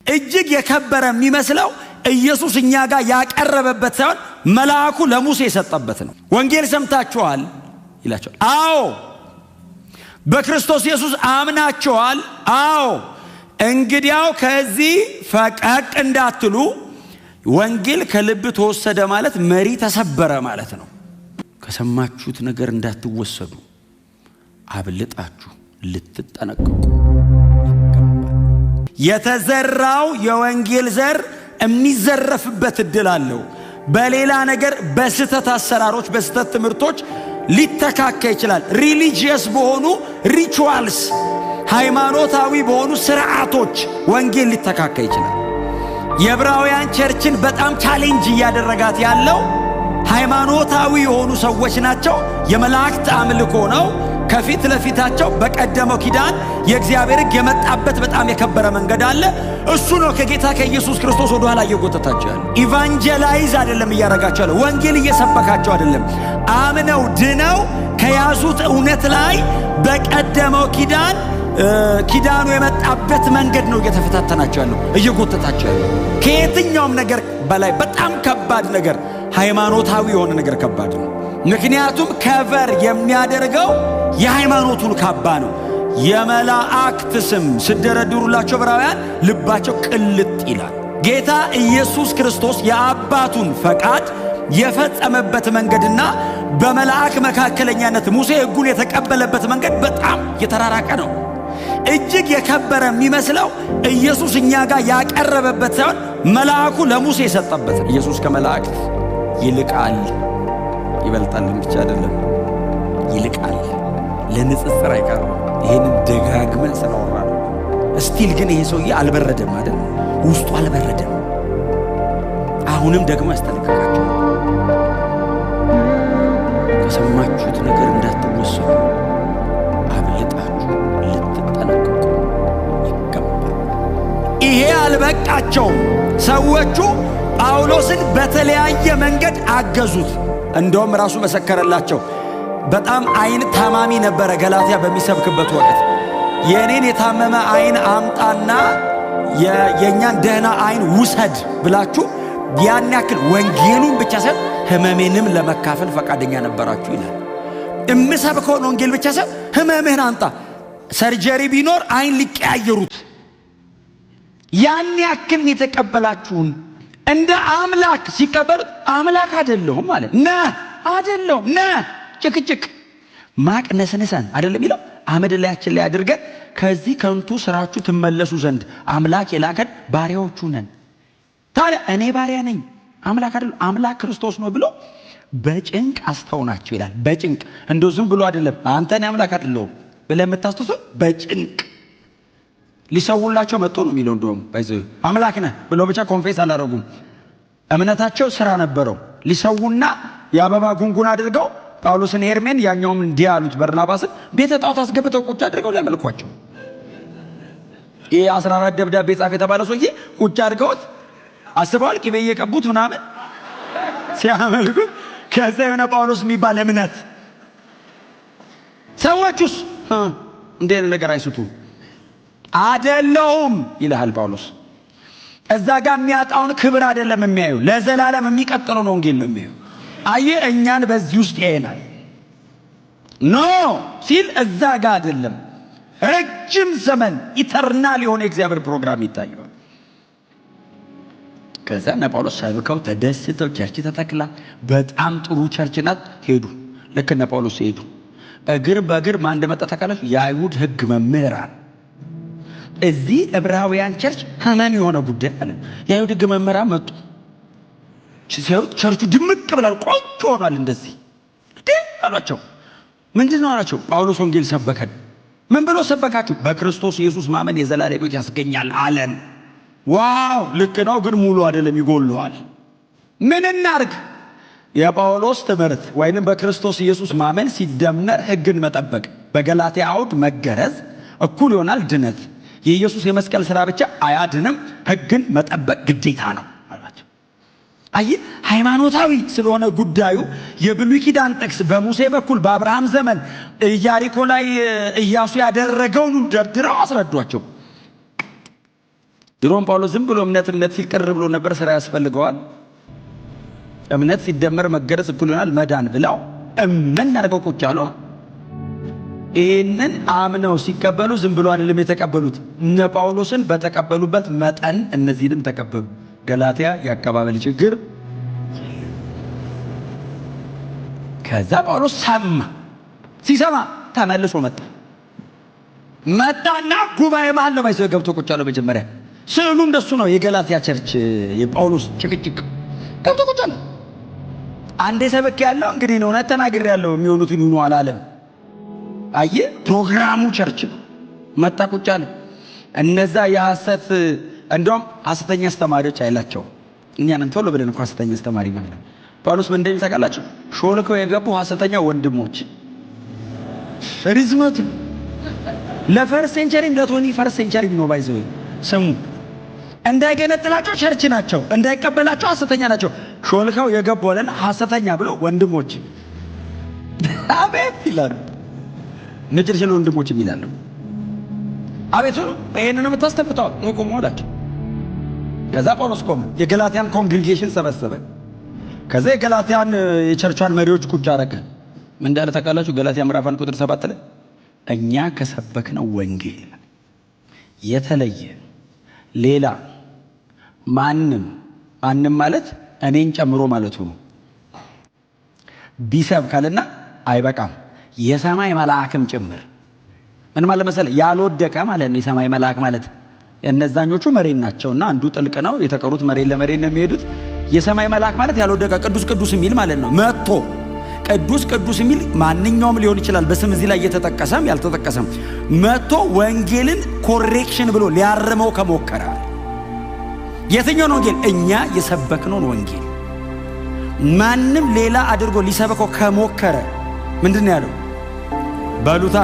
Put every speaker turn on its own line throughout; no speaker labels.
እጅግ የከበረ የሚመስለው ኢየሱስ እኛ ጋር ያቀረበበት ሳይሆን መልአኩ ለሙሴ የሰጠበት ነው። ወንጌል ሰምታችኋል ይላቸዋል። አዎ። በክርስቶስ ኢየሱስ አምናችኋል። አዎ። እንግዲያው ከዚህ ፈቀቅ እንዳትሉ ወንጌል ከልብ ተወሰደ ማለት መሪ ተሰበረ ማለት ነው። ከሰማችሁት ነገር እንዳትወሰዱ አብልጣችሁ ልትጠነቀቁ ይገባል። የተዘራው የወንጌል ዘር የሚዘረፍበት እድል አለው። በሌላ ነገር በስተት አሰራሮች፣ በስተት ትምህርቶች ሊተካካ ይችላል። ሪሊጂየስ በሆኑ ሪቹዋልስ፣ ሃይማኖታዊ በሆኑ ስርዓቶች ወንጌል ሊተካካ ይችላል። የዕብራውያን ቸርችን በጣም ቻሌንጅ እያደረጋት ያለው ሃይማኖታዊ የሆኑ ሰዎች ናቸው። የመላእክት አምልኮ ነው። ከፊት ለፊታቸው በቀደመው ኪዳን የእግዚአብሔር ሕግ የመጣበት በጣም የከበረ መንገድ አለ። እሱ ነው ከጌታ ከኢየሱስ ክርስቶስ ወደ ኋላ እየጎተታቸው ያለ። ኢቫንጀላይዝ አይደለም እያረጋቸው ያለ፣ ወንጌል እየሰበካቸው አይደለም። አምነው ድነው ከያዙት እውነት ላይ በቀደመው ኪዳኑ የመጣበት መንገድ ነው እየተፈታተናቸው ያለው፣ እየጎተታቸው ያለው። ከየትኛውም ነገር በላይ በጣም ከባድ ነገር ሃይማኖታዊ የሆነ ነገር ከባድ ነው። ምክንያቱም ከቨር የሚያደርገው የሃይማኖቱን ካባ ነው። የመላእክት ስም ሲደረድሩላቸው ዕብራውያን ልባቸው ቅልጥ ይላል። ጌታ ኢየሱስ ክርስቶስ የአባቱን ፈቃድ የፈጸመበት መንገድና በመላእክ መካከለኛነት ሙሴ ሕጉን የተቀበለበት መንገድ በጣም የተራራቀ ነው። እጅግ የከበረ የሚመስለው ኢየሱስ እኛ ጋር ያቀረበበት ሳይሆን መልአኩ ለሙሴ የሰጠበት። ኢየሱስ ከመላእክት ይልቃል፣ ይበልጣል ብቻ አይደለም፣ ይልቃል። ለንጽጽር አይቀርም። ይሄንን ደጋግመን ስለወራ ነው። እስቲል ግን ይሄ ሰውዬ አልበረደም አይደል? ውስጡ አልበረደም። አሁንም ደግሞ ያስጠነቅቃቸው፣ ከሰማችሁት ነገር እንዳትወሰዱ አብልጣችሁ ልትጠነቀቁ ይገባል። ይሄ አልበቃቸውም። ሰዎቹ ጳውሎስን በተለያየ መንገድ አገዙት። እንደውም ራሱ መሰከረላቸው። በጣም አይን ታማሚ ነበረ። ገላትያ በሚሰብክበት ወቅት የኔን የታመመ አይን አምጣና የኛን ደህና አይን ውሰድ ብላችሁ ያን ያክል ወንጌሉን ብቻ ሳይሆን ህመሜንም ለመካፈል ፈቃደኛ ነበራችሁ ይላል። እምሰብከውን ወንጌል ብቻ ሳይሆን ህመምህን አምጣ፣ ሰርጀሪ ቢኖር አይን ሊቀያየሩት ያን ያክል የተቀበላችሁን እንደ አምላክ ሲቀበሉት አምላክ አይደለሁም ማለት አይደለሁም ጭቅጭቅ ማቅ ነስንሰን አይደለም ይለው አመድ ላያችን ላይ አድርገን ከዚህ ከንቱ ስራችሁ ትመለሱ ዘንድ አምላክ የላከን ባሪያዎቹ ነን። ታዲያ እኔ ባሪያ ነኝ አምላክ አይደለም አምላክ ክርስቶስ ነው ብሎ በጭንቅ አስተውናቸው ይላል። በጭንቅ እንደው ዝም ብሎ አይደለም አንተ እኔ አምላክ አይደለሁም ብለህ የምታስተውሰው በጭንቅ ሊሰውላቸው መጥቶ ነው የሚለው። እንደውም ባይዘው አምላክ ነህ ብሎ ብቻ ኮንፌስ አላደረጉም። እምነታቸው ስራ ነበረው። ሊሰውና የአበባ ጉንጉን አድርገው ጳውሎስን ሄርሜን ያኛውም እንዲህ አሉት በርናባስን ቤተ ጣዖት አስገብተው ቁጭ አድርገው ሊያመልኳቸው። ይሄ 14 ደብዳቤ ጻፍ የተባለ ሰውዬ ቁጭ አድርገውት አስበዋል። ቅቤ እየቀቡት ምናምን ሲያመልኩት ከዛ የሆነ ጳውሎስ የሚባል እምነት ሰዎቹስ እንደ ነገር አይስቱ አይደለሁም ይልሃል ጳውሎስ። እዛ ጋር የሚያጣውን ክብር አይደለም የሚያዩ ለዘላለም የሚቀጥለው ነው ወንጌል ነው የሚያዩ። አየህ እኛን በዚህ ውስጥ ያየናል ኖ ሲል እዛ ጋር አይደለም ረጅም ዘመን ኢተርናል የሆነ የእግዚአብሔር ፕሮግራም ይታያል። ከዛ እነ ጳውሎስ ሰብከው ተደስተው ቸርች ተተክላ በጣም ጥሩ ቸርች ናት ሄዱ። ልክ እነ ጳውሎስ ሄዱ እግር በእግር ማን እንደመጣ ታውቃላችሁ? የአይሁድ ሕግ መምህራን እዚህ ዕብራውያን ቸርች ህመም የሆነ ጉዳይ አለ። የአይሁድ ሕግ መምህራን መጡ። ቸርቹ ድምቅ ብሏል፣ ቆንጆ ሆኗል። እንደዚህ አሏቸው። ምንድን ነው አላቸው? ጳውሎስ ወንጌል ሰበከን። ምን ብሎ ሰበካችሁ? በክርስቶስ ኢየሱስ ማመን የዘላለም ሕይወት ያስገኛል አለን። ዋው ልክ ነው፣ ግን ሙሉ አይደለም፣ ይጎልዋል። ምን እናርግ? የጳውሎስ ትምህርት ወይንም በክርስቶስ ኢየሱስ ማመን ሲደመር ሕግን መጠበቅ በገላትያ አውድ መገረዝ እኩል ይሆናል ድነት። የኢየሱስ የመስቀል ሥራ ብቻ አያድንም፣ ሕግን መጠበቅ ግዴታ ነው አላቸው። አይ ሃይማኖታዊ ስለሆነ ጉዳዩ የብሉይ ኪዳን ጥቅስ በሙሴ በኩል በአብርሃም ዘመን ኢያሪኮ ላይ ኢያሱ ያደረገውን ደርድረው አስረዷቸው። ድሮም ጳውሎስ ዝም ብሎ እምነት ሲቀር ብሎ ነበር። ስራ ያስፈልገዋል። እምነት ሲደመር መገረዝ እኩል ይሆናል መዳን ብለው እምን አድርገው ቁጭ አሉ። ይህንን አምነው ሲቀበሉ ዝም ብሎ አይደለም የተቀበሉት። እነ ጳውሎስን በተቀበሉበት መጠን እነዚህንም ተቀበሉ። ገላትያ የአቀባበል ችግር። ከዛ ጳውሎስ ሰማ። ሲሰማ ተመልሶ መጣና ጉባኤ መሃል ነው ማይሰው ገብቶ ቁጭ አለ። መጀመሪያ ስዕሉ እንደሱ ነው። የገላትያ ቸርች የጳውሎስ ጭቅጭቅ ገብቶ ቁጭ አለ። አንዴ ሰበክ ያለው እንግዲህ ነው ተናግር ያለው የሚሆኑትን ይሁኑ አላለም። አየ ፕሮግራሙ ቸርች መጣ ቁጭ አለ። እነዛ የሐሰት እንደውም ሐሰተኛ አስተማሪዎች አይላቸው እኛን ቶሎ ብለን እንኳን ሐሰተኛ አስተማሪ ማለት ነው። ጳውሎስ ምን እንደሚታውቃላችሁ ሾልከው የገቡ ሐሰተኛ ወንድሞች ሪዝመት ለፈርስት ሴንቸሪም ለ21 ሴንቸሪም ነው ባይዘው ስሙ እንዳይገነጥላቸው ቸርች ናቸው፣ እንዳይቀበላቸው ሐሰተኛ ናቸው። ሾልከው የገቡ ወለን ሐሰተኛ ብሎ ወንድሞች አቤት ይላሉ። ንጭርሽል ወንድሞች ይላሉ። አቤቱ ይሄንን የምታስተምጠው ነው ቆሞ አላቸው። ከዛ ጳውሎስ ቆመ። የገላትያን ኮንግሪጌሽን ሰበሰበ። ከዛ የገላትያን የቸርቿን መሪዎች ቁጭ አረገ። ምን እንዳለ ታውቃላችሁ? ገላትያ ምዕራፍ 1 ቁጥር 7 ላይ እኛ ከሰበክነው ወንጌል የተለየ ሌላ ማንም ማለት እኔን ጨምሮ ማለቱ ነው ቢሰብካልና አይበቃም፣ የሰማይ መልአክም ጭምር። ምን ማለት መሰለህ? ያልወደቀ ማለት ነው። የሰማይ መልአክ ማለት እነዛኞቹ መሬት ናቸውና አንዱ ጥልቅ ነው፣ የተቀሩት መሬት ለመሬት ነው የሚሄዱት። የሰማይ መልአክ ማለት ያልወደቀ ቅዱስ ቅዱስ የሚል ማለት ነው። መጥቶ ቅዱስ ቅዱስ የሚል ማንኛውም ሊሆን ይችላል። በስም እዚህ ላይ እየተጠቀሰም ያልተጠቀሰም መጥቶ ወንጌልን ኮሬክሽን ብሎ ሊያርመው ከሞከረ የትኛውን ወንጌል? እኛ የሰበክነውን ወንጌል ማንም ሌላ አድርጎ ሊሰበከው ከሞከረ ምንድን ነው ያለው? በሉታ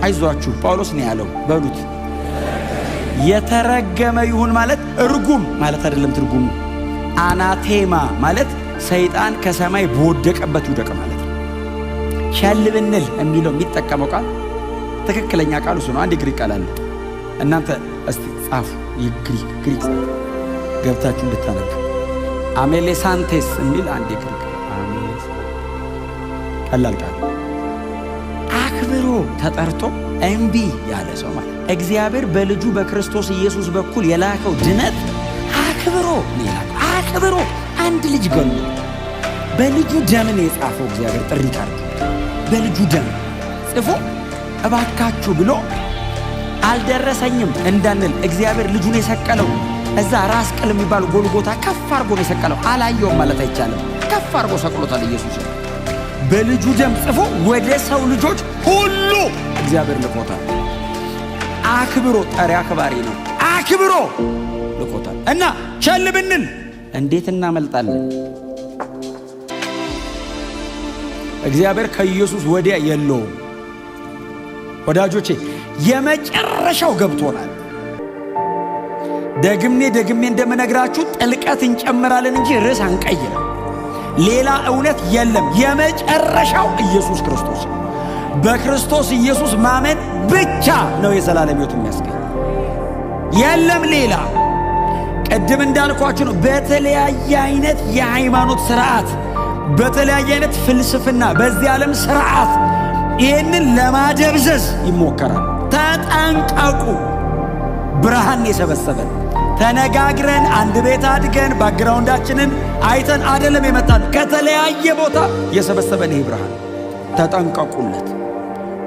አይዟችሁ ጳውሎስ ነው ያለው። በሉት የተረገመ ይሁን ማለት እርጉም ማለት አይደለም። ትርጉሙ አናቴማ ማለት ሰይጣን ከሰማይ በወደቀበት ይውደቅ ማለት ነው። ቸል ብንል የሚለው የሚጠቀመው ቃል ትክክለኛ ቃል እሱ ነው። አንድ ግሪክ ቃል አለ። እናንተ እስቲ ጻፉ። ግሪክ ገብታችሁ እንድታነቡ አሜሌሳንቴስ የሚል አንድ ግሪክ ቀላል ቃል አክብሮ ተጠርቶ እምቢ ያለ ሰው ማለት እግዚአብሔር በልጁ በክርስቶስ ኢየሱስ በኩል የላከው ድነት አክብሮ አንድ ልጅ ገሉ በልጁ ደም ነው የጻፈው። እግዚአብሔር ጥሪ ካርድ በልጁ ደም ጽፎ እባካችሁ ብሎ አልደረሰኝም እንዳንል እግዚአብሔር ልጁን የሰቀለው እዛ ራስ ቅል የሚባል ጎልጎታ ከፍ አርጎ ነው የሰቀለው። አላየውም ማለት አይቻልም። ከፍ አርጎ ሰቅሎታል ኢየሱስ። በልጁ ደም ጽፎ ወደ ሰው ልጆች ሁሉ እግዚአብሔር ልኮታል። አክብሮ ጠሪ አክባሪ ነው። አክብሮ ልኮታል እና ቸል ብንል እንዴት እናመልጣለን? እግዚአብሔር ከኢየሱስ ወዲያ የለውም። ወዳጆቼ የመጨረሻው ገብቶናል። ደግሜ እንደምነግራችሁ ጥልቀት እንጨምራለን እንጂ ርዕስ አንቀይርም። ሌላ እውነት የለም። የመጨረሻው ኢየሱስ ክርስቶስ። በክርስቶስ ኢየሱስ ማመን ብቻ ነው የዘላለም ሕይወት የሚያስገኝ። የለም ሌላ። ቅድም እንዳልኳችሁ ነው። በተለያየ አይነት የሃይማኖት ስርዓት፣ በተለያየ አይነት ፍልስፍና፣ በዚህ ዓለም ስርዓት ይህንን ለማደብዘዝ ይሞከራል። ተጠንቀቁ። ብርሃን የሰበሰበን ተነጋግረን አንድ ቤት አድገን ባክግራውንዳችንን አይተን አይደለም የመጣን። ከተለያየ ቦታ የሰበሰበን ይህ ብርሃን። ተጠንቀቁለት።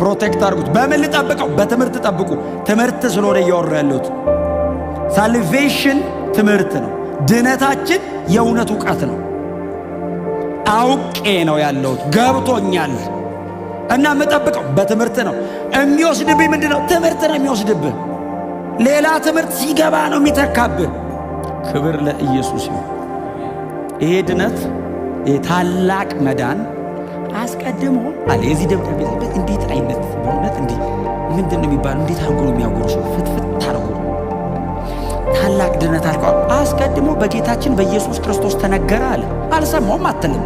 ፕሮቴክት አድርጉት። በምን ልጠብቀው? በትምህርት ጠብቁ። ትምህርት ስለሆነ እያወሩ ያለሁት ሳልቬሽን ትምህርት ነው። ድነታችን የእውነት እውቀት ነው። አውቄ ነው ያለሁት፣ ገብቶኛል እና የምጠብቀው በትምህርት ነው። የሚወስድብኝ ምንድነው? ትምህርት ነው የሚወስድብህ። ሌላ ትምህርት ሲገባ ነው የሚተካብህ። ክብር ለኢየሱስ ይሁን። ይሄ ድነት፣ ይሄ ታላቅ መዳን አስቀድሞ አለ የዚህ ደብዳቤ እንዴት አይነት በእውነት እንዲህ ምንድን ነው የሚባለው? እንዴት አድርጎ ነው የሚያጎርሰው? ፍትፍት አድርጎ ታላቅ ድነት አልከዋል። አስቀድሞ በጌታችን በኢየሱስ ክርስቶስ ተነገረ አለ። አልሰማውም አትልም።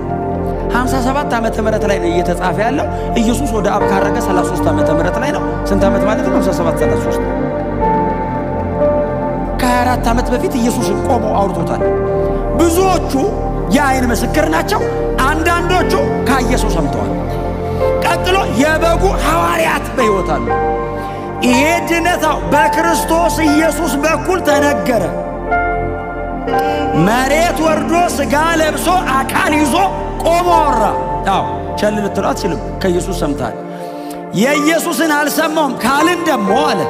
57 ዓመተ ምህረት ላይ ነው እየተጻፈ ያለው። ኢየሱስ ወደ አብ ካረገ 33 ዓመተ ምህረት ላይ ነው። ስንት ዓመት ማለት ነው? 57 33 ከ24 ዓመት በፊት ኢየሱስን ቆሞ አውርቶታል። ብዙዎቹ የአይን ምስክር ናቸው። አንዳንዶቹ ከኢየሱስ ሰምተዋል። ቀጥሎ የበጉ ሐዋርያት በሕይወት አሉ። ይሄ ድነታው በክርስቶስ ኢየሱስ በኩል ተነገረ። መሬት ወርዶ ሥጋ ለብሶ አካል ይዞ ቆሞ አወራ። ቸል ልትሉ አትችልም። ከኢየሱስ ሰምተሃል። የኢየሱስን አልሰማውም ካልን ደሞ አለ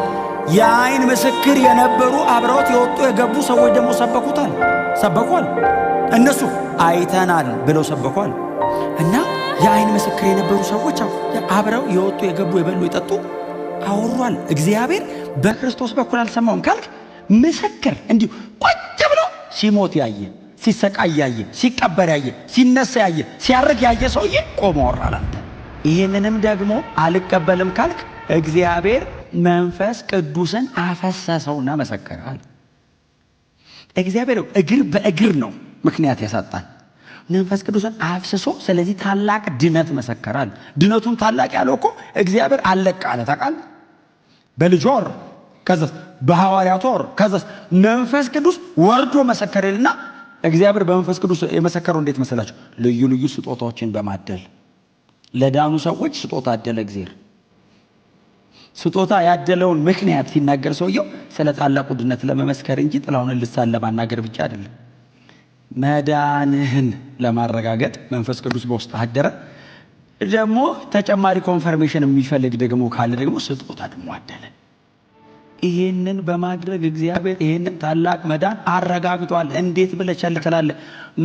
የአይን ምስክር የነበሩ አብረውት የወጡ የገቡ ሰዎች ደግሞ ሰበኳል። እነሱ አይተናል ብለው ሰበኳል። እና የአይን ምስክር የነበሩ ሰዎች አብረው የወጡ የገቡ የበሉ የጠጡ አወሯል። እግዚአብሔር በክርስቶስ በኩል አልሰማውም ካልክ ምስክር እንዲሁ ቁጭ ብሎ ሲሞት ያየ፣ ሲሰቃይ ያየ፣ ሲቀበር ያየ፣ ሲነሳ ያየ፣ ሲያርግ ያየ ሰውዬ ቆሞ አወራል። ይህንንም ደግሞ አልቀበልም ካልክ እግዚአብሔር መንፈስ ቅዱስን አፈሰሰውና መሰከራል። እግዚአብሔር እግር በእግር ነው ምክንያት ያሳጣል። መንፈስ ቅዱስን አፍስሶ ስለዚህ ታላቅ ድነት መሰከራል። ድነቱን ታላቅ ያለው እኮ እግዚአብሔር አለቀ አለ። ታውቃለህ? በልጁ ወር ከዛስ በሐዋርያቱ ወር ከዛስ መንፈስ ቅዱስ ወርዶ መሰከረልና እግዚአብሔር በመንፈስ ቅዱስ የመሰከረው እንዴት መሰላችሁ? ልዩ ልዩ ስጦታዎችን በማደል ለዳኑ ሰዎች ስጦታ አደለ። እግዚአብሔር ስጦታ ያደለውን ምክንያት ሲናገር ሰውየው ስለ ታላቁ ድነት ለመመስከር እንጂ ጥላውን ልሳን ለማናገር ብቻ አይደለም። መዳንህን ለማረጋገጥ መንፈስ ቅዱስ በውስጥ አደረ። ደግሞ ተጨማሪ ኮንፈርሜሽን የሚፈልግ ደግሞ ካለ ደግሞ ስጦታ ደግሞ አደለ። ይሄንን በማድረግ እግዚአብሔር ይሄንን ታላቅ መዳን አረጋግጧል። እንዴት ብለህ ቸል ትላለህ?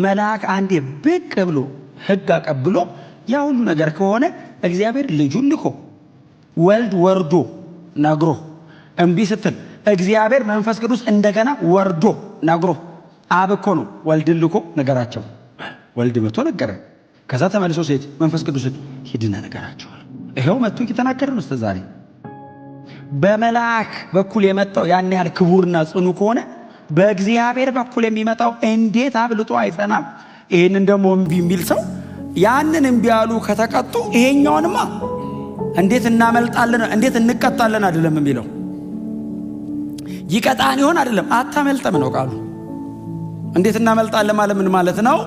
መልአክ አንዴ ብቅ ብሎ ሕግ አቀብሎ ያ ሁሉ ነገር ከሆነ እግዚአብሔር ልጁን ልኮ ወልድ ወርዶ ነግሮ እምቢ ስትል እግዚአብሔር መንፈስ ቅዱስ እንደገና ወርዶ ነግሮ አብ እኮ ነው ወልድን ልኮ ነገራቸው። ወልድ መጥቶ ነገረ። ከዛ ተመልሶ ሴት መንፈስ ቅዱስን ሂድና ነገራቸዋል። ይሄው መጥቶ እየተናገረ ነው እስከ ዛሬ። በመልአክ በኩል የመጣው ያን ያህል ክቡርና ጽኑ ከሆነ በእግዚአብሔር በኩል የሚመጣው እንዴት አብልጦ አይጸናም? ይሄንን ደግሞ እምቢ የሚል ሰው ያንን እምቢ ያሉ ከተቀጡ ይሄኛውንማ እንዴት እናመልጣለን እንዴት እንቀጣለን አይደለም የሚለው። ይቀጣን ይሆን አይደለም፣ አታመልጠም ነው ቃሉ። እንዴት እናመልጣለን ማለት ምን ማለት ነው?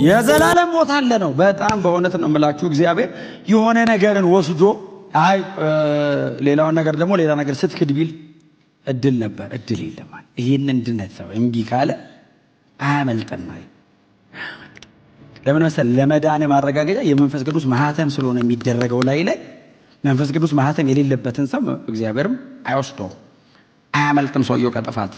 የዘላለም ሞት አለ ነው። በጣም በእውነት ነው የምላችሁ። እግዚአብሔር የሆነ ነገርን ወስዶ አይ ሌላውን ነገር ደግሞ ሌላ ነገር ስትክድ ቢል እድል ነበር፣ እድል የለም። ይሄንን ድነት ሰው እምቢ ካለ አያመልጥም። ለምን መሰል? ለመዳን ማረጋገጫ የመንፈስ ቅዱስ ማህተም ስለሆነ የሚደረገው ላይ መንፈስ ቅዱስ ማህተም የሌለበትን ሰው እግዚአብሔርም አይወስደውም፣ አያመልጥም ሰውየው ከጥፋት።